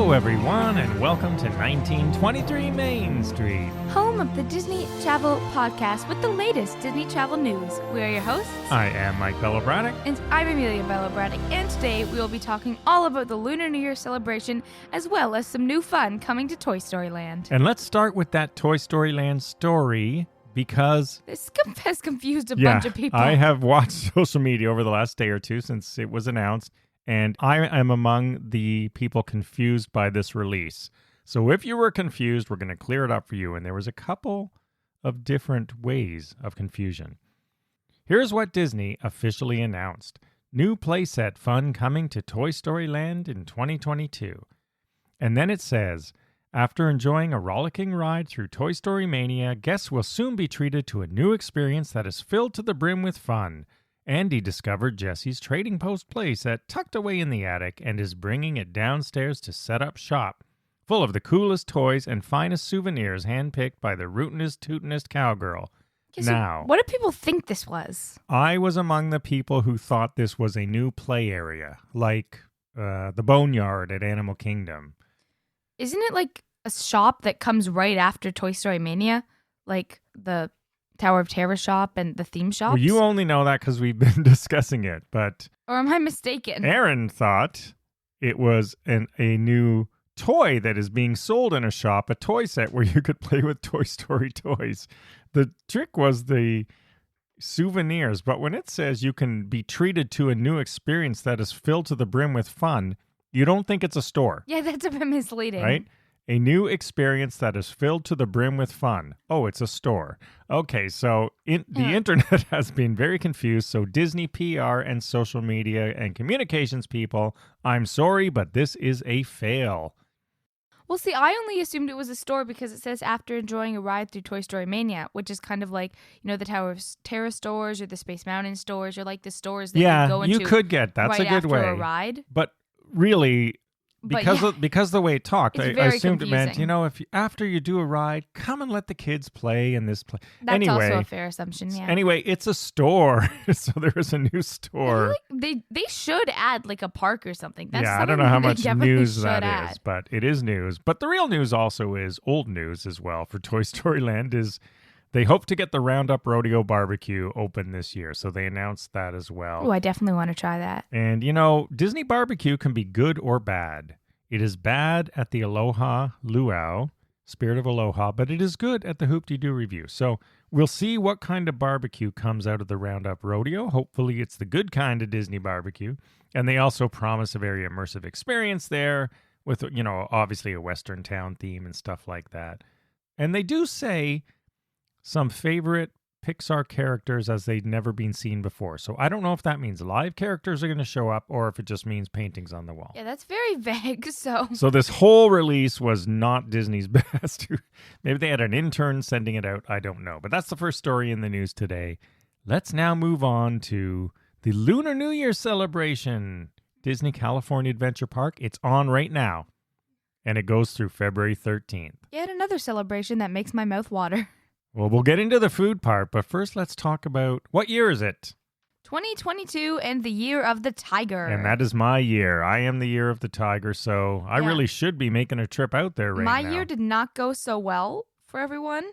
Hello, everyone, and welcome to 1923 Main Street. Home of the Disney Travel Podcast with the latest Disney travel news. We are your hosts. I am Mike Bello-Braddock. And I'm Amelia Bello-Braddock. And today we will be talking all about the Lunar New Year celebration, as well as some new fun coming to Toy Story Land. And let's start with that Toy Story Land story, because this has confused a bunch of people. I have watched social media over the last day or two since it was announced, and I am among the people confused by this release. So if you were confused, we're going to clear it up for you. And there was a couple of different ways of confusion. Here's what Disney officially announced. New playset fun coming to Toy Story Land in 2022. And then it says, after enjoying a rollicking ride through Toy Story Mania, guests will soon be treated to a new experience that is filled to the brim with fun. Andy discovered Jessie's Trading Post playset tucked away in the attic and is bringing it downstairs to set up shop, full of the coolest toys and finest souvenirs handpicked by the rootinest, tootinest cowgirl. Now, what do people think this was? I was among the people who thought this was a new play area, like the Boneyard at Animal Kingdom. Isn't it like a shop that comes right after Toy Story Mania? Like the Tower of Terror shop and the theme shops? Well, you only know that because we've been discussing it, but... Or am I mistaken? Aaron thought it was a new toy that is being sold in a shop, a toy set where you could play with Toy Story toys. The trick was the souvenirs, but when it says you can be treated to a new experience that is filled to the brim with fun, you don't think it's a store. Yeah, that's a bit misleading. Right? A new experience that is filled to the brim with fun. Oh, it's a store. Okay, so the internet has been very confused, so Disney PR and social media and communications people, I'm sorry, but this is a fail. Well, see, I only assumed it was a store because it says after enjoying a ride through Toy Story Mania, which is kind of like, you know, the Tower of Terror stores or the Space Mountain stores or like the stores that you go into. Yeah, you could get. That's right a good way. After a ride. But really... Because of the way it talked, I assumed confusing. It meant, you know, if after you do a ride, come and let the kids play in this place. That's also a fair assumption, yeah. Anyway, it's a store, so there is a new store. Like they should add like a park or something. That's I don't know how much news that is, but it is news. But the real news also is old news as well for Toy Story Land is they hope to get the Roundup Rodeo Barbecue open this year, so they announced that as well. Oh, I definitely want to try that. And, you know, Disney barbecue can be good or bad. It is bad at the Aloha Luau, Spirit of Aloha, but it is good at the Hoop-Dee-Doo Review. So we'll see what kind of barbecue comes out of the Roundup Rodeo. Hopefully it's the good kind of Disney barbecue. And they also promise a very immersive experience there with, you know, obviously a Western town theme and stuff like that. And they do say some favorite Pixar characters as they'd never been seen before. So I don't know if that means live characters are going to show up or if it just means paintings on the wall. Yeah, that's very vague. So this whole release was not Disney's best. Maybe they had an intern sending it out. I don't know. But that's the first story in the news today. Let's now move on to the Lunar New Year celebration. Disney California Adventure Park. It's on right now. And it goes through February 13th. Yet another celebration that makes my mouth water. Well, we'll get into the food part, but first let's talk about what year is it? 2022 and the year of the tiger. And that is my year. I am the year of the tiger, so I really should be making a trip out there right now. My year did not go so well for everyone.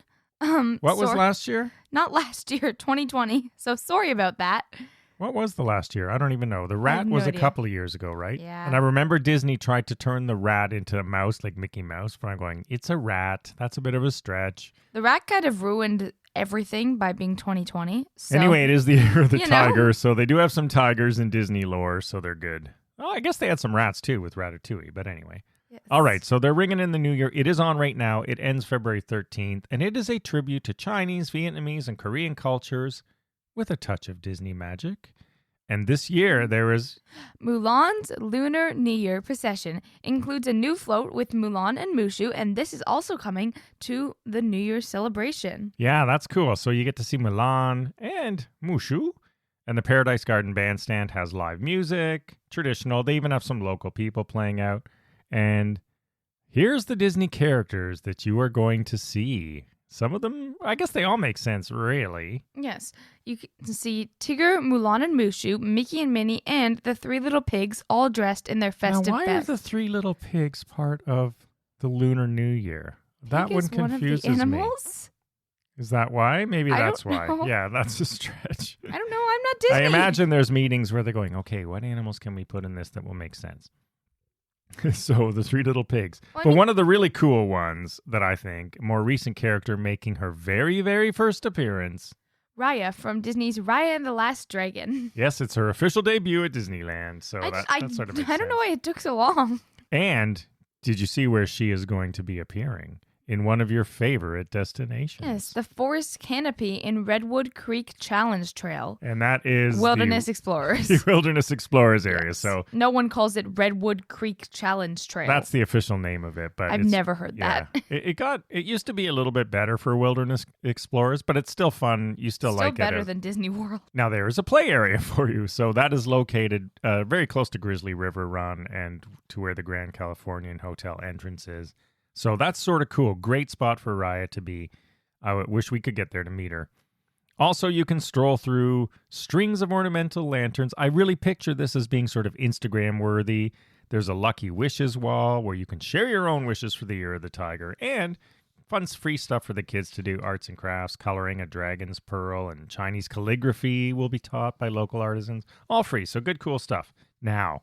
What was last year? Not last year, 2020. So sorry about that. What was the last year? I don't even know. The rat was a couple of years ago, right? Yeah. And I remember Disney tried to turn the rat into a mouse like Mickey Mouse, but I'm going, it's a rat. That's a bit of a stretch. The rat kind of ruined everything by being 2020. So, anyway, it is the year of the tiger, so they do have some tigers in Disney lore, so they're good. Oh, I guess they had some rats too with Ratatouille, but anyway. Yes. All right, so they're ringing in the new year. It is on right now. It ends February 13th, and it is a tribute to Chinese, Vietnamese, and Korean cultures with a touch of Disney magic. And this year, there is... Mulan's Lunar New Year Procession includes a new float with Mulan and Mushu, and this is also coming to the New Year's celebration. Yeah, that's cool. So you get to see Mulan and Mushu, and the Paradise Garden Bandstand has live music, traditional. They even have some local people playing out. And here's the Disney characters that you are going to see. Some of them, I guess they all make sense, really. Yes. You can see Tigger, Mulan and Mushu, Mickey and Minnie, and the three little pigs all dressed in their festive Now, why best. are the three little pigs part of the Lunar New Year? That Pig one is one of the confuses me. animals? Is that why? Maybe I that's don't why. know. Yeah, that's a stretch. I don't know. I'm not Disney. I imagine there's meetings where they're going, okay, what animals can we put in this that will make sense? So the three little pigs. Well, I But mean- one of the really cool ones that I think, more recent character making her very, very first appearance. Raya from Disney's Raya and the Last Dragon. Yes, it's her official debut at Disneyland. So that sort of makes I don't know sense. why it took so long. And did you see where she is going to be appearing? In one of your favorite destinations. Yes, the Forest Canopy in Redwood Creek Challenge Trail. And that is Wilderness Explorers. the Wilderness Explorers area. Yes. So no one calls it Redwood Creek Challenge Trail. that's the official name of it. But I've never heard yeah, that. it used to be a little bit better for Wilderness Explorers, but it's still fun. You still like better it. than Disney World. Now there is a play area for you. So that is located very close to Grizzly River Run and to where the Grand Californian Hotel entrance is. So that's sort of cool. Great spot for Raya to be. I wish we could get there to meet her. Also, you can stroll through strings of ornamental lanterns. I really picture this as being sort of Instagram worthy. There's a Lucky Wishes wall where you can share your own wishes for the year of the tiger. And fun free stuff for the kids to do. Arts and crafts, coloring a dragon's pearl, and Chinese calligraphy will be taught by local artisans. All free. So good, cool stuff. Now,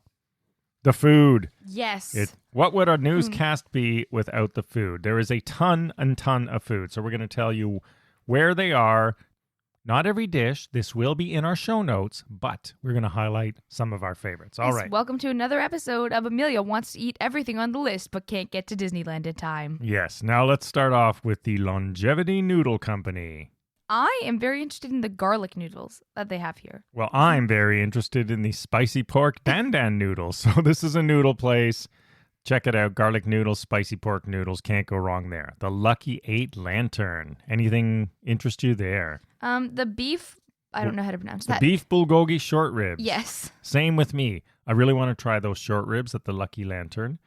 the food. Yes. What would a newscast be without the food? There is a ton and ton of food. So we're going to tell you where they are. Not every dish. This will be in our show notes, but we're going to highlight some of our favorites. All right. Welcome to another episode of Amelia Wants to Eat Everything on the List, but can't get to Disneyland in time. Yes. Now let's start off with the Longevity Noodle Company. I am very interested in the garlic noodles that they have here. Well, I'm very interested in the spicy pork dandan noodles. So this is a noodle place. Check it out. Garlic noodles, spicy pork noodles. Can't go wrong there. The Lucky 8 Lantern. Anything interest you there? The beef, I don't know how to pronounce The that. beef bulgogi short ribs. Yes. Same with me. I really want to try those short ribs at the Lucky Lantern.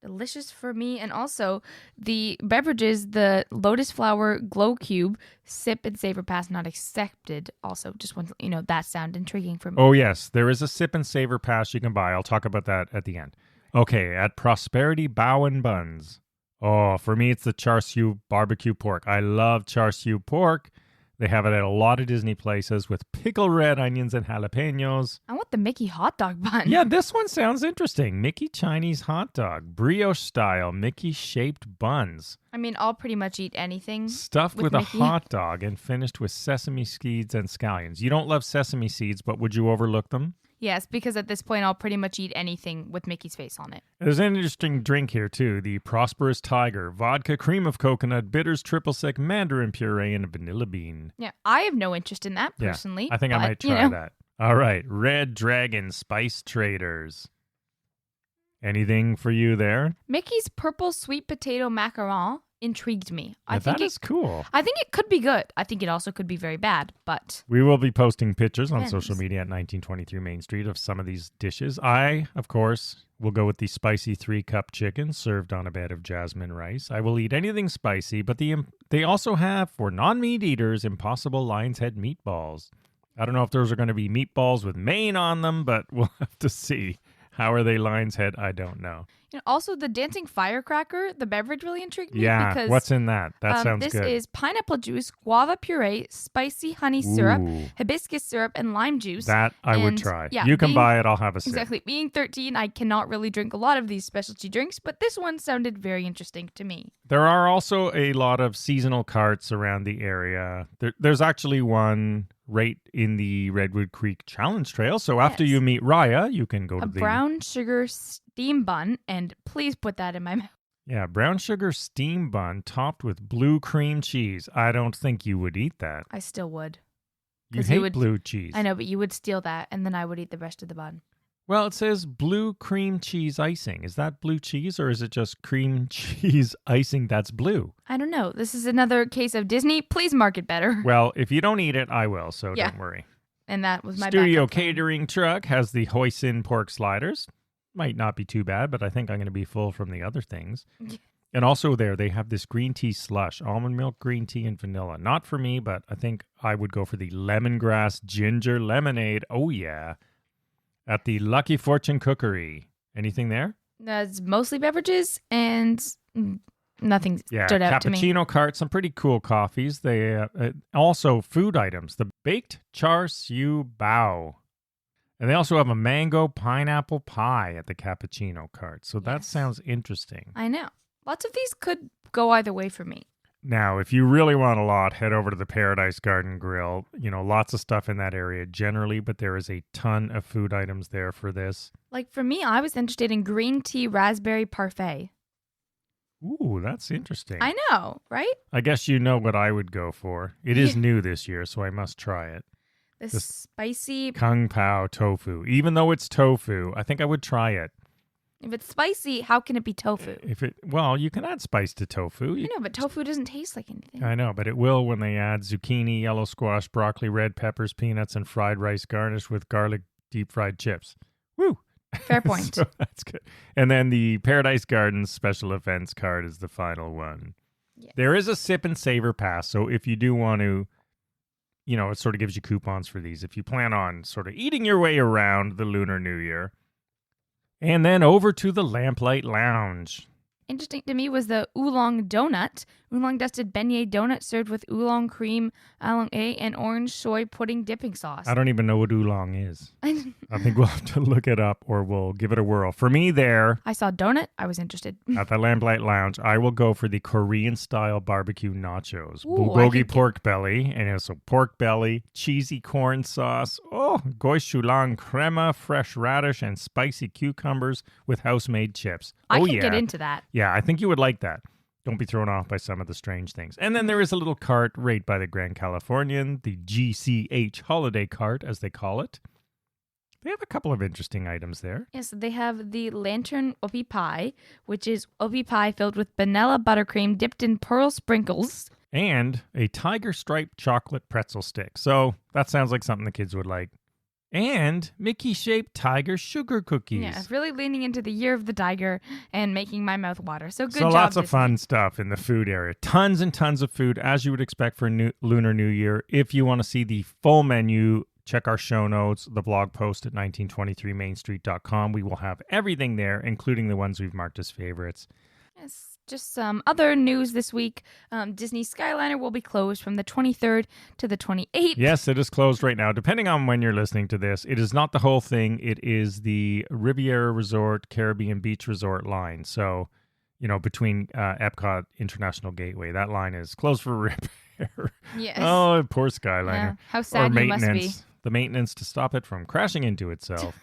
Delicious for me. And also the beverages, the Lotus Flower Glow Cube, Sip and Savor Pass not accepted. Also, just want to, that sound intriguing for me. Oh, yes. There is a Sip and Savor Pass you can buy. I'll talk about that at the end. Okay, at Prosperity Bao and Buns. Oh, for me, it's the char siu barbecue pork. I love char siu pork. They have it at a lot of Disney places with pickled red onions and jalapenos. I want the Mickey hot dog bun. Yeah, this one sounds interesting. Mickey Chinese hot dog, brioche style, Mickey-shaped buns. I mean, I'll pretty much eat anything. Stuffed with Mickey. a hot dog and finished with sesame seeds and scallions. You don't love sesame seeds, but would you overlook them? Yes, because at this point, I'll pretty much eat anything with Mickey's face on it. There's an interesting drink here, too. The Prosperous Tiger. Vodka, cream of coconut, bitters, triple sec, mandarin puree, and a vanilla bean. Yeah, I have no interest in that personally. I think I might try that. All right. Red Dragon Spice Traders. Anything for you there? Mickey's purple sweet potato macaron intrigued me. That is cool. I think it could be good. I think it also could be very bad, but... We will be posting pictures on Depends. social media at 1923 Main Street of some of these dishes. I, of course, will go with the spicy 3-cup chicken served on a bed of jasmine rice. I will eat anything spicy, but they also have, for non-meat eaters, Impossible Lion's Head meatballs. I don't know if those are going to be meatballs with Maine on them, but we'll have to see. How are they Lion's Head? I don't know. Also, the dancing firecracker, the beverage really intrigued me. Yeah, because, what's in that? That sounds this good. This is pineapple juice, guava puree, spicy honey syrup, Ooh. hibiscus syrup, and lime juice. That I would And, try. yeah, You can being- buy it. I'll have a sip. Exactly. Being 13, I cannot really drink a lot of these specialty drinks, but this one sounded very interesting to me. There are also a lot of seasonal carts around the area. There's actually one right in the Redwood Creek Challenge Trail. So after Yes. you meet Raya, you can go to A the brown sugar steam bun, and please put that in my mouth. brown sugar steam bun topped with blue cream cheese. I don't think you would eat that. I still would. You 'Cause hate you would- blue cheese. I know, but you would steal that, and then I would eat the rest of the bun. Well, it says blue cream cheese icing. Is that blue cheese or is it just cream cheese icing that's blue? I don't know. This is another case of Disney. Please market better. Well, if you don't eat it, I will, so Yeah. don't worry. And that was my Studio backup plan. catering truck has the hoisin pork sliders. Might not be too bad, but I think I'm going to be full from the other things. And also there, they have this green tea slush, almond milk, green tea, and vanilla. Not for me, but I think I would go for the lemongrass ginger lemonade. Oh, yeah. At the Lucky Fortune Cookery. Anything there? That's mostly beverages and nothing stood out to me. Cappuccino cart, some pretty cool coffees. They also food items. The baked char siu bao. And they also have a mango pineapple pie at the cappuccino cart. So that sounds interesting. I know. Lots of these could go either way for me. Now, if you really want a lot, head over to the Paradise Garden Grill. You know, lots of stuff in that area generally, but there is a ton of food items there for this. Like for me, I was interested in green tea raspberry parfait. Ooh, that's interesting. I know, right? I guess you know what I would go for. It is new this year, so I must try it. The spicy Kung Pao tofu. Even though it's tofu, I think I would try it. If it's spicy, how can it be tofu? Well, you can add spice to tofu. I know, but tofu doesn't taste like anything. I know, but it will when they add zucchini, yellow squash, broccoli, red peppers, peanuts, and fried rice garnished with garlic deep fried chips. Woo! Fair point. So that's good. And then the Paradise Gardens special events card is the final one. Yes. There is a sip and savor pass, so if you do want to, you know, it sort of gives you coupons for these. If you plan on sort of eating your way around the Lunar New Year. And then over to the Lamplight Lounge. Interesting to me was the oolong donut. Oolong dusted beignet donut served with oolong cream, oolong A, and orange soy pudding dipping sauce. I don't even know what oolong is. I think we'll have to look it up or we'll give it a whirl. For me there, I saw donut. I was interested. At the Lamplight Lounge, I will go for the Korean-style barbecue nachos. Ooh, Bulgogi pork belly, and also pork belly, cheesy corn sauce, gochujang crema, fresh radish, and spicy cucumbers with house-made chips. I can get into that. Yeah, I think you would like that. Don't be thrown off by some of the strange things. And then there is a little cart right by the Grand Californian, the GCH holiday cart, as they call it. They have a couple of interesting items there. Yes, they have the lantern ubi pie, which is ubi pie filled with vanilla buttercream dipped in pearl sprinkles. And a tiger striped chocolate pretzel stick. So that sounds like something the kids would like. And Mickey-shaped tiger sugar cookies. Yeah, really leaning into the year of the tiger and making my mouth water. So good job, lots of Disney. fun stuff in the food area. Tons and tons of food, as you would expect for Lunar New Year. If you want to see the full menu, check our show notes, the blog post at 1923mainstreet.com. We will have everything there, including the ones we've marked as favorites. Yes. Just some other news this week. Disney Skyliner will be closed from the 23rd to the 28th. Yes, it is closed right now. Depending on when you're listening to this, it is not the whole thing. It is the Riviera Resort, Caribbean Beach Resort line. So, you know, between Epcot International Gateway, that line is closed for repair. Yes. Oh, poor Skyliner. Yeah. How sad you must be. The maintenance to stop it from crashing into itself.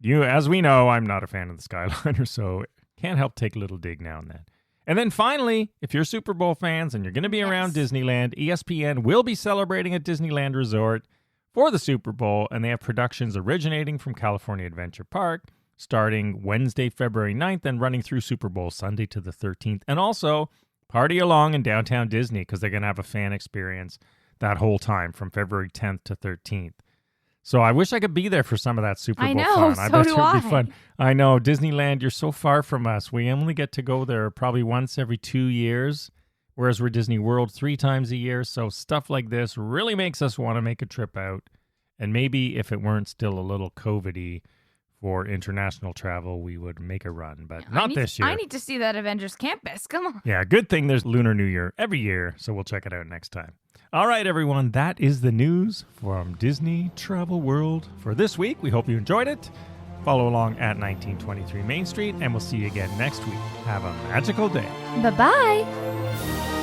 As we know, I'm not a fan of the Skyliner, so can't help take a little dig now and then. And then finally, if you're Super Bowl fans and you're going to be around Disneyland, ESPN will be celebrating at Disneyland Resort for the Super Bowl, and they have productions originating from California Adventure Park starting Wednesday, February 9th and running through Super Bowl Sunday to the 13th. And also party along in downtown Disney because they're going to have a fan experience that whole time from February 10th to 13th. So I wish I could be there for some of that Super Bowl fun. I bet it would be fun. I know, Disneyland, you're so far from us. We only get to go there probably once every 2 years, whereas we're Disney World 3 times a year. So stuff like this really makes us want to make a trip out. And maybe if it weren't still a little COVID-y for international travel, we would make a run. But not this year. I need to see that Avengers Campus. Come on. Yeah, good thing there's Lunar New Year every year, so we'll check it out next time. All right, everyone, that is the news from Disney Travel World for this week. We hope you enjoyed it. Follow along at 1923 Main Street, and we'll see you again next week. Have a magical day. Bye-bye.